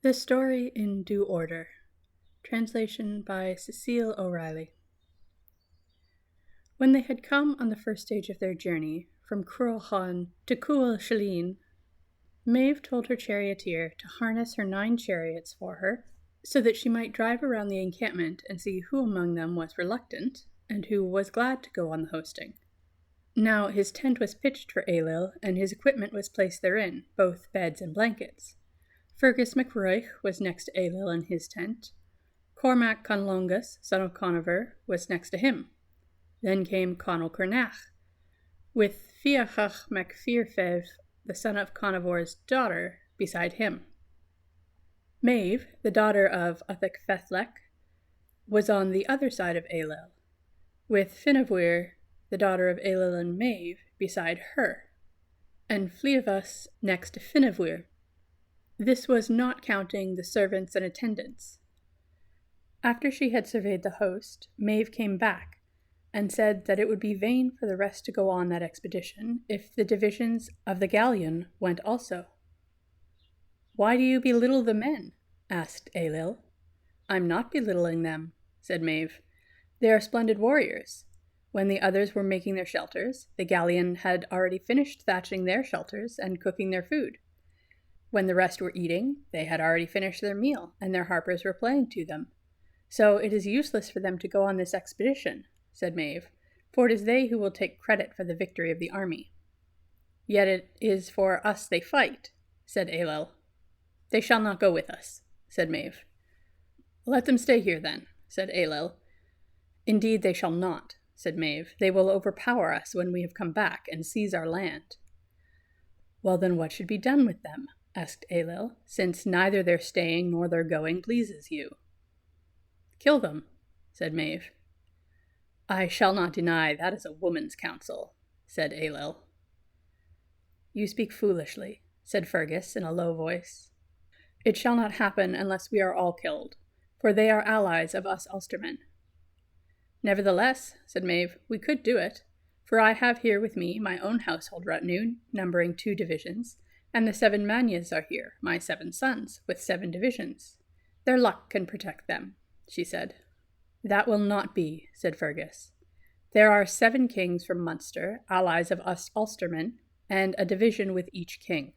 The Story in Due Order. Translation by Cecile O'Reilly. When they had come on the first stage of their journey, from Cruachan to Cuil Shalín, Maeve told her charioteer to harness her 9 chariots for her, so that she might drive around the encampment and see who among them was reluctant, and who was glad to go on the hosting. Now his tent was pitched for Ailill, and his equipment was placed therein, both beds and blankets. Fergus MacRoich was next to Ailill in his tent. Cormac Conlongus, son of Conover, was next to him. Then came Conall Cernach, with Fiachach mac Fearfev, the son of Conover's daughter, beside him. Maeve, the daughter of Uthach Fethlech, was on the other side of Ailill, with Finnebwyr, the daughter of Ailill and Maeve, beside her, and Fliavas next to Finnebwyr. This was not counting the servants and attendants. After she had surveyed the host, Maeve came back, and said that it would be vain for the rest to go on that expedition if the divisions of the galleon went also. "Why do you belittle the men?" asked Ailill. "I'm not belittling them," said Maeve. "They are splendid warriors. When the others were making their shelters, the galleon had already finished thatching their shelters and cooking their food. When the rest were eating, they had already finished their meal, and their harpers were playing to them. So it is useless for them to go on this expedition," said Maeve, "for it is they who will take credit for the victory of the army." "Yet it is for us they fight," said Ailill. "They shall not go with us," said Maeve. "Let them stay here then," said Ailill. "Indeed they shall not," said Maeve. "They will overpower us when we have come back and seize our land." "Well, then what should be done with them?" asked Ailill, "since neither their staying nor their going pleases you." "Kill them," said Maeve. "I shall not deny that is a woman's counsel," said Ailill. "You speak foolishly," said Fergus in a low voice. "It shall not happen unless we are all killed, for they are allies of us Ulstermen." "Nevertheless," said Maeve, "we could do it, for I have here with me my own household retinue, numbering 2 divisions, and the 7 Manyas are here, my 7 sons, with 7 divisions. Their luck can protect them," she said. "That will not be," said Fergus. "There are 7 kings from Munster, allies of us Ulstermen, and a division with each king.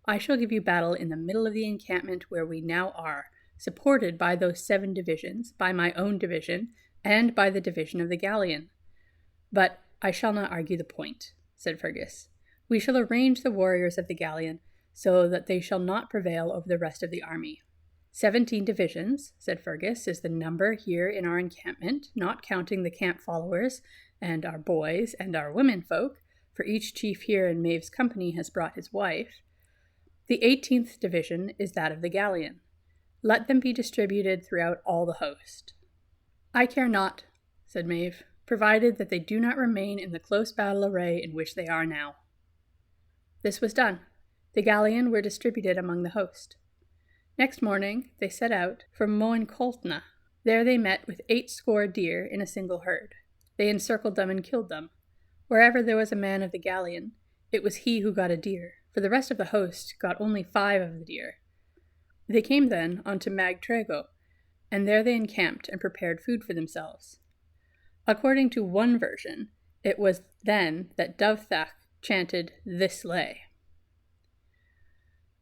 I shall give you battle in the middle of the encampment where we now are, supported by those 7 divisions, by my own division, and by the division of the galleon. But I shall not argue the point," said Fergus. "We shall arrange the warriors of the galleon so that they shall not prevail over the rest of the army. 17 divisions, said Fergus, is the number here in our encampment, not counting the camp followers, and our boys, and our womenfolk, for each chief here in Maeve's company has brought his wife. The 18th division is that of the galleon. Let them be distributed throughout all the host." "I care not," said Maeve, "provided that they do not remain in the close battle array in which they are now." This was done. The galleon were distributed among the host. Next morning they set out for Moencoltna. There they met with 80 deer in a single herd. They encircled them and killed them. Wherever there was a man of the galleon, it was he who got a deer, for the rest of the host got only 5 of the deer. They came then on to Mag Trego, and there they encamped and prepared food for themselves. According to one version, it was then that Dovthach chanted this lay: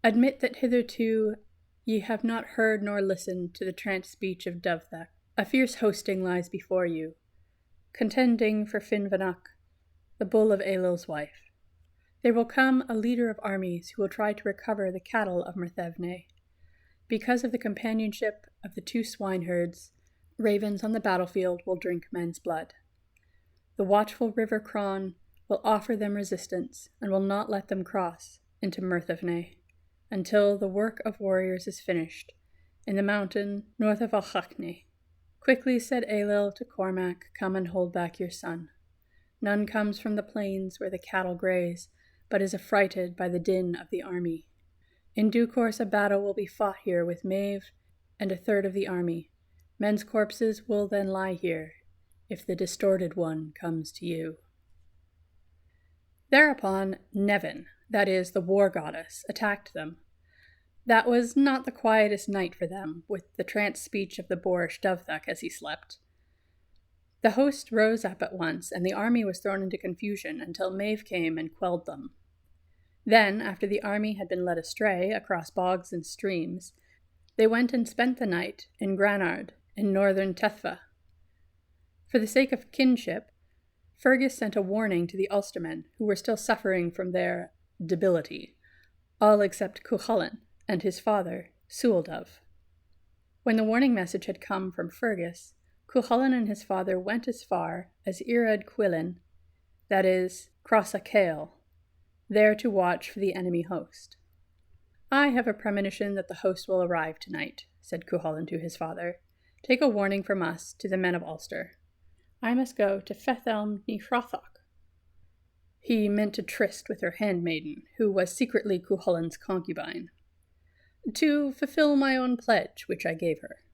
"Admit that hitherto ye have not heard nor listened to the trance speech of Dovthach. A fierce hosting lies before you, contending for Finnvanach, the bull of Ailill's wife. There will come a leader of armies who will try to recover the cattle of Merthevne. Because of the companionship of the 2 swineherds, ravens on the battlefield will drink men's blood. The watchful river Cron will offer them resistance and will not let them cross into Merthevne until the work of warriors is finished in the mountain north of Ochachne. Quickly, said Ailill to Cormac, come and hold back your son. None comes from the plains where the cattle graze, but is affrighted by the din of the army. In due course a battle will be fought here with Maeve and a third of the army. Men's corpses will then lie here, if the distorted one comes to you." Thereupon Nevin, that is, the war goddess, attacked them. That was not the quietest night for them, with the trance speech of the boorish Dovethuk as he slept. The host rose up at once, and the army was thrown into confusion until Maeve came and quelled them. Then, after the army had been led astray across bogs and streams, they went and spent the night in Granard, in northern Tethfa. For the sake of kinship, Fergus sent a warning to the Ulstermen, who were still suffering from their debility, all except Cuchulainn and his father, Sualdov. When the warning message had come from Fergus, Cuchulainn and his father went as far as Irad Cuillin, that is, Crossa Cale, there to watch for the enemy host. "I have a premonition that the host will arrive tonight," said Cuchulainn to his father. "Take a warning from us to the men of Ulster. I must go to Fethelm ní Hrothach." He meant to tryst with her handmaiden, who was secretly Cuchulainn's concubine, "to fulfill my own pledge which I gave her."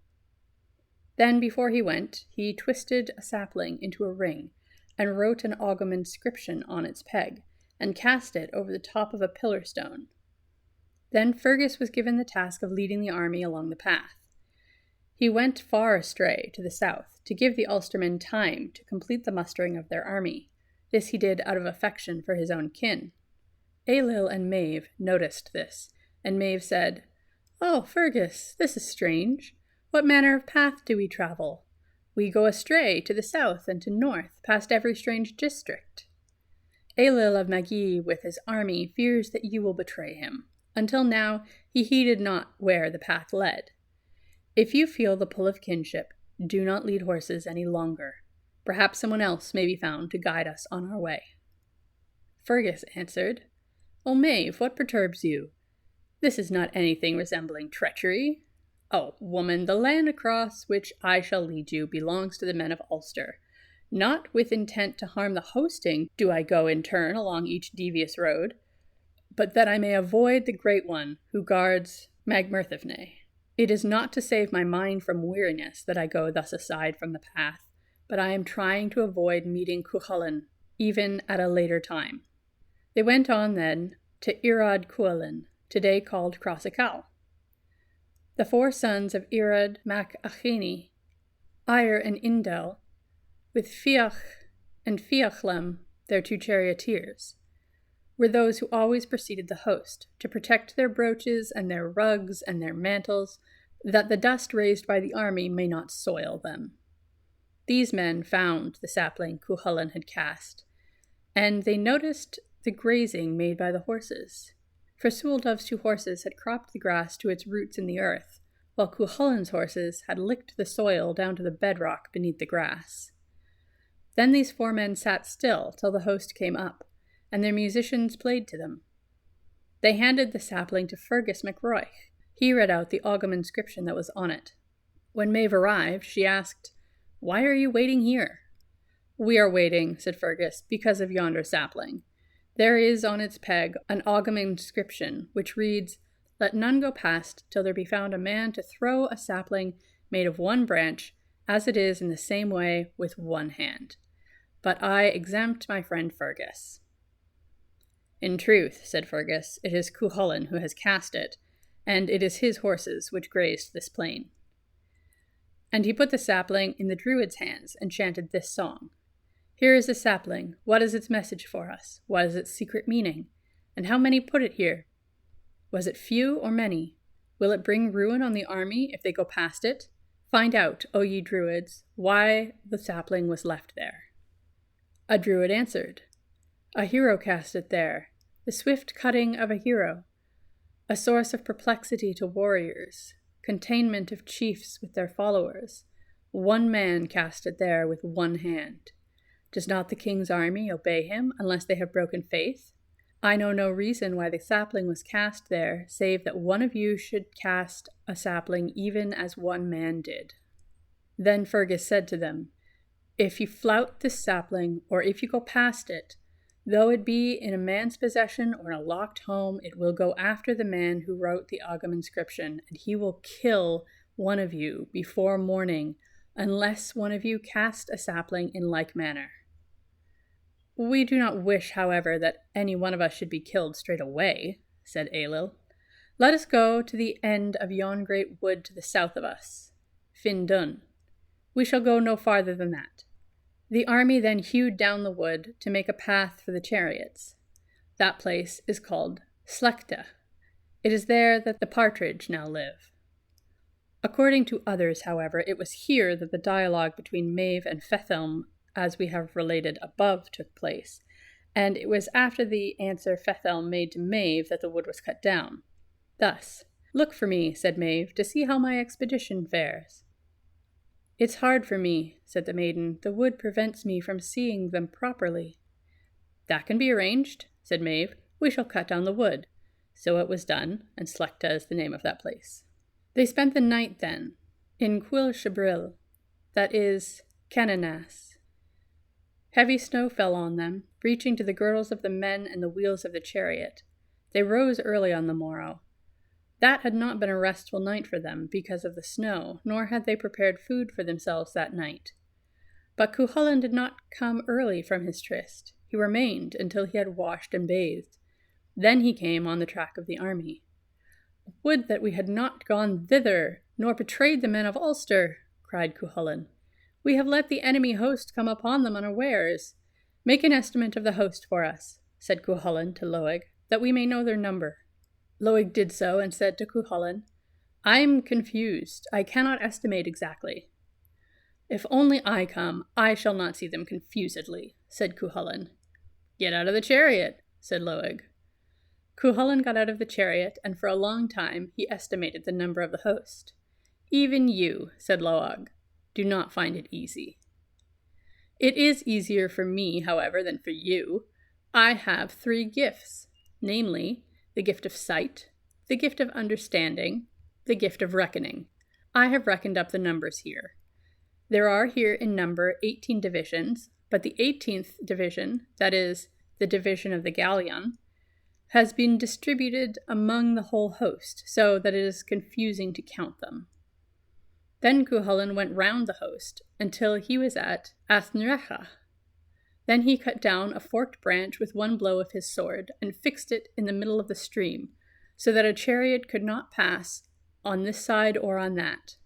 Then, before he went, he twisted a sapling into a ring and wrote an Ogham inscription on its peg and cast it over the top of a pillar stone. Then Fergus was given the task of leading the army along the path. He went far astray to the south to give the Ulstermen time to complete the mustering of their army. This he did out of affection for his own kin. Ailill and Maeve noticed this, and Maeve said, "Oh, Fergus, this is strange. What manner of path do we travel? We go astray to the south and to north, past every strange district. Ailill of Magee with his army fears that you will betray him. Until now he heeded not where the path led. If you feel the pull of kinship, do not lead horses any longer. Perhaps someone else may be found to guide us on our way." Fergus answered, "O Maeve, what perturbs you? This is not anything resembling treachery. Oh, woman, the land across which I shall lead you belongs to the men of Ulster. Not with intent to harm the hosting do I go in turn along each devious road, but that I may avoid the great one who guards Magmerthefne. It is not to save my mind from weariness that I go thus aside from the path, but I am trying to avoid meeting Cuchulainn, even at a later time." They went on then to Irad Cuillin, today called Crossa Cale. The 4 sons of Irad mac Achini, Ire and Indel, with Fiach and Fiachlem, their 2 charioteers, were those who always preceded the host, to protect their brooches and their rugs and their mantles, that the dust raised by the army may not soil them. These men found the sapling Cuchulainn had cast, and they noticed the grazing made by the horses. For Sualdov's 2 horses had cropped the grass to its roots in the earth, while Cuchulainn's horses had licked the soil down to the bedrock beneath the grass. Then these 4 men sat still till the host came up, and their musicians played to them. They handed the sapling to Fergus MacRoich. He read out the Ogham inscription that was on it. When Maeve arrived, she asked, "Why are you waiting here?" "We are waiting," said Fergus, "because of yonder sapling. There is on its peg an Ogham inscription, which reads, 'Let none go past till there be found a man to throw a sapling made of 1 branch, as it is in the same way with 1 hand. But I exempt my friend Fergus.'" "In truth," said Fergus, "it is Cuchulainn who has cast it, and it is his horses which grazed this plain." And he put the sapling in the Druid's hands and chanted this song. "Here is the sapling. What is its message for us? What is its secret meaning? And how many put it here? Was it few or many? Will it bring ruin on the army if they go past it? Find out, O ye Druids, why the sapling was left there." A Druid answered, "A hero cast it there, the swift cutting of a hero, a source of perplexity to warriors, containment of chiefs with their followers. 1 man cast it there with 1 hand. Does not the king's army obey him unless they have broken faith? I know no reason why the sapling was cast there, save that one of you should cast a sapling even as 1 man did." Then Fergus said to them, "If you flout this sapling, or if you go past it, though it be in a man's possession or in a locked home, it will go after the man who wrote the Ogham inscription, and he will kill one of you before morning, unless one of you cast a sapling in like manner." "We do not wish, however, that any one of us should be killed straight away," said Ailill. Let us go to the end of yon great wood to the south of us, Fin Dun. We shall go no farther than that. The army then hewed down the wood to make a path for the chariots. That place is called Slechta. It is there that the partridge now live. According to others, however, it was here that the dialogue between Maeve and Fethelm, as we have related above, took place, and it was after the answer Fethelm made to Maeve that the wood was cut down. Thus, "Look for me," said Maeve, "to see how my expedition fares." "It's hard for me," said the maiden. "The wood prevents me from seeing them properly." "That can be arranged," said Maeve. "We shall cut down the wood." So it was done, and Slechta is the name of that place. They spent the night, then, in Cuil Shabril, that is, Cananas. Heavy snow fell on them, reaching to the girdles of the men and the wheels of the chariot. They rose early on the morrow. That had not been a restful night for them because of the snow, nor had they prepared food for themselves that night. But Cuchulainn did not come early from his tryst. He remained until he had washed and bathed. Then he came on the track of the army. "Would that we had not gone thither, nor betrayed the men of Ulster," cried Cuchulainn. "We have let the enemy host come upon them unawares. Make an estimate of the host for us," said Cuchulainn to Loeg, "that we may know their number." Loeg did so, and said to Cuchulainn, "I am confused. I cannot estimate exactly." "If only I come, I shall not see them confusedly," said Cuchulainn. "Get out of the chariot," said Loeg. Cuchulainn got out of the chariot, and for a long time he estimated the number of the host. "Even you," said Loeg, "do not find it easy." "It is easier for me, however, than for you. I have 3 gifts, namely, the gift of sight, the gift of understanding, the gift of reckoning. I have reckoned up the numbers here. There are here in number 18 divisions, but the 18th division, that is, the division of the galleon, has been distributed among the whole host, so that it is confusing to count them." Then Cuchulainn went round the host until he was at Athnrecha. Then he cut down a forked branch with one blow of his sword, and fixed it in the middle of the stream, so that a chariot could not pass on this side or on that.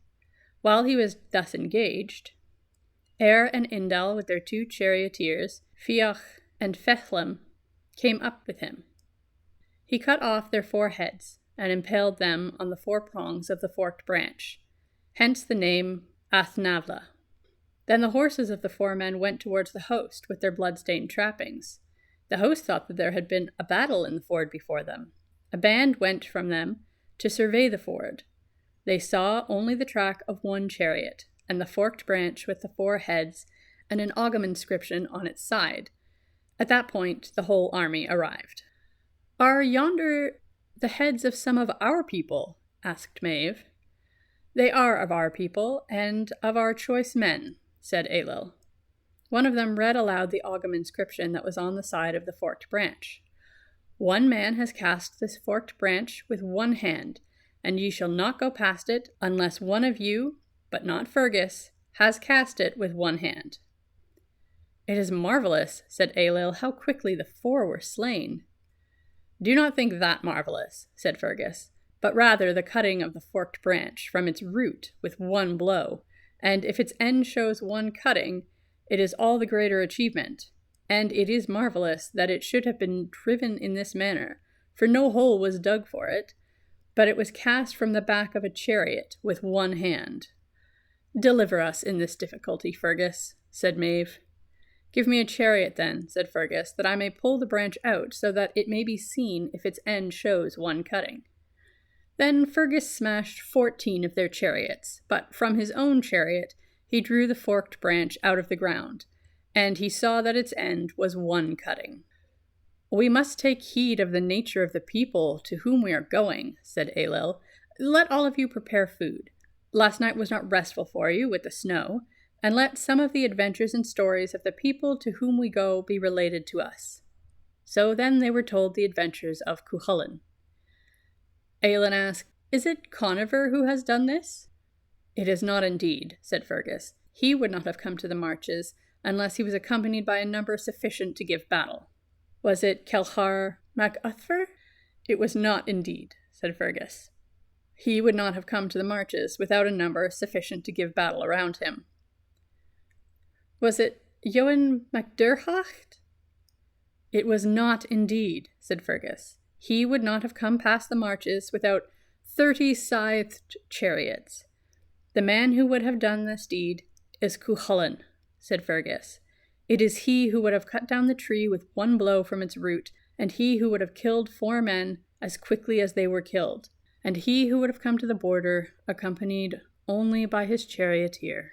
While he was thus engaged, Er and Indal with their 2 charioteers, Fiach and Fechlem, came up with him. He cut off their 4 heads, and impaled them on the 4 prongs of the forked branch, hence the name Athnavla. Then the horses of the 4 men went towards the host with their blood-stained trappings. The host thought that there had been a battle in the ford before them. A band went from them to survey the ford. They saw only the track of 1 chariot, and the forked branch with the 4 heads, and an Ogham inscription on its side. At that point, the whole army arrived. "Are yonder the heads of some of our people?" asked Maeve. "They are of our people, and of our choice men," said Ailill. One of them read aloud the Ogham inscription that was on the side of the forked branch. "One man has cast this forked branch with 1 hand, and ye shall not go past it unless one of you, but not Fergus, has cast it with 1 hand." "It is marvellous," said Ailill, "how quickly the 4 were slain." "Do not think that marvellous," said Fergus, "but rather the cutting of the forked branch from its root with 1 blow, and if its end shows 1 cutting, it is all the greater achievement. And it is marvellous that it should have been driven in this manner, for no hole was dug for it, but it was cast from the back of a chariot with 1 hand. "Deliver us in this difficulty, Fergus," said Maeve. "Give me a chariot, then," said Fergus, "that I may pull the branch out, so that it may be seen if its end shows 1 cutting." Then Fergus smashed 14 of their chariots, but from his own chariot he drew the forked branch out of the ground, and he saw that its end was 1 cutting. "We must take heed of the nature of the people to whom we are going," said Ailill. "Let all of you prepare food. Last night was not restful for you with the snow, and let some of the adventures and stories of the people to whom we go be related to us." So then they were told the adventures of Cuchulainn. Ailill asked, "Is it Conover who has done this?" "It is not indeed," said Fergus. "He would not have come to the marches unless he was accompanied by a number sufficient to give battle." "Was it Celchar mac Uthfer?" "It was not indeed," said Fergus. He would not have come to the marches without a number sufficient to give battle around him. Was it Ewan MacDurhacht? It was not indeed, said Fergus. He would not have come past the marches without 30 scythed chariots. The man who would have done this deed is Cuchulainn, said Fergus. It is he who would have cut down the tree with one blow from its root, and he who would have killed 4 men as quickly as they were killed, and he who would have come to the border accompanied only by his charioteer.